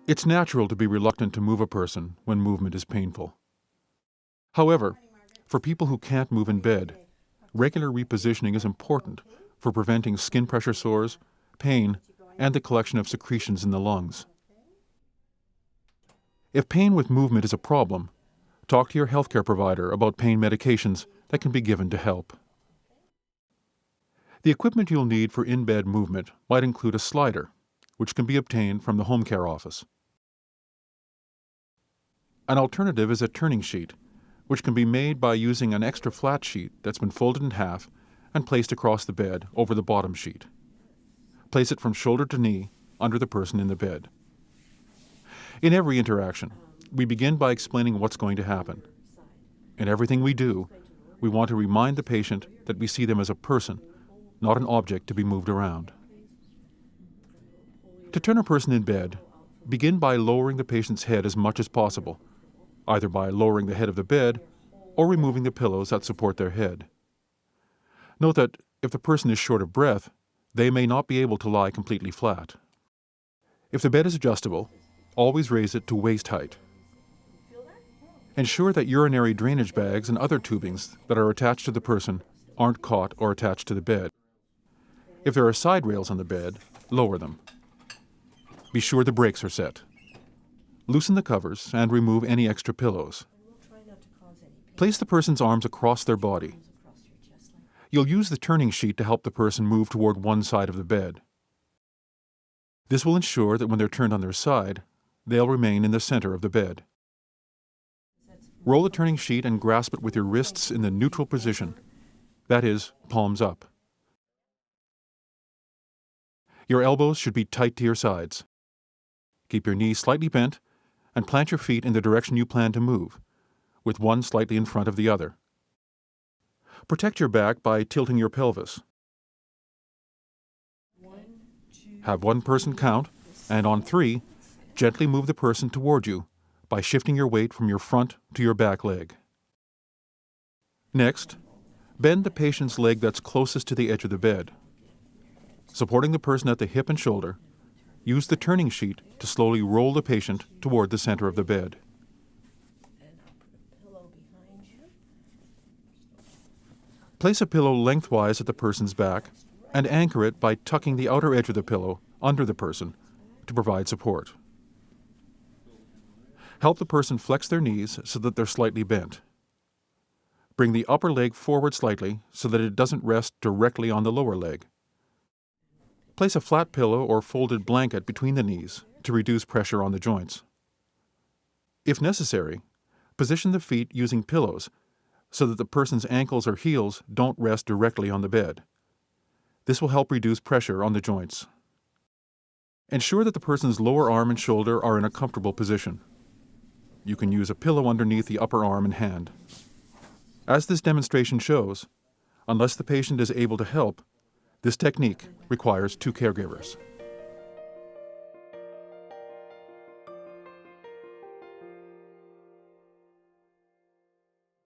It's natural to be reluctant to move a person when movement is painful. However, for people who can't move in bed, regular repositioning is important for preventing skin pressure sores, pain, and the collection of secretions in the lungs. If pain with movement is a problem, talk to your healthcare provider about pain medications that can be given to help. The equipment you'll need for in-bed movement might include a slider, which can be obtained from the home care office. An alternative is a turning sheet, which can be made by using an extra flat sheet that's been folded in half and placed across the bed over the bottom sheet. Place it from shoulder to knee under the person in the bed. In every interaction, we begin by explaining what's going to happen. In everything we do, we want to remind the patient that we see them as a person, not an object to be moved around. To turn a person in bed, begin by lowering the patient's head as much as possible, either by lowering the head of the bed or removing the pillows that support their head. Note that if the person is short of breath, they may not be able to lie completely flat. If the bed is adjustable, always raise it to waist height. Ensure that urinary drainage bags and other tubings that are attached to the person aren't caught or attached to the bed. If there are side rails on the bed, lower them. Be sure the brakes are set. Loosen the covers and remove any extra pillows. Place the person's arms across their body. You'll use the turning sheet to help the person move toward one side of the bed. This will ensure that when they're turned on their side, they'll remain in the center of the bed. Roll the turning sheet and grasp it with your wrists in the neutral position, that is, palms up. Your elbows should be tight to your sides. Keep your knees slightly bent and plant your feet in the direction you plan to move, with one slightly in front of the other. Protect your back by tilting your pelvis. Have one person count, and on 3, gently move the person toward you by shifting your weight from your front to your back leg. Next, bend the patient's leg that's closest to the edge of the bed. Supporting the person at the hip and shoulder, use the turning sheet to slowly roll the patient toward the center of the bed. Place a pillow lengthwise at the person's back and anchor it by tucking the outer edge of the pillow under the person to provide support. Help the person flex their knees so that they're slightly bent. Bring the upper leg forward slightly so that it doesn't rest directly on the lower leg. Place a flat pillow or folded blanket between the knees to reduce pressure on the joints. If necessary, position the feet using pillows so that the person's ankles or heels don't rest directly on the bed. This will help reduce pressure on the joints. Ensure that the person's lower arm and shoulder are in a comfortable position. You can use a pillow underneath the upper arm and hand. As this demonstration shows, unless the patient is able to help, this technique requires 2 caregivers.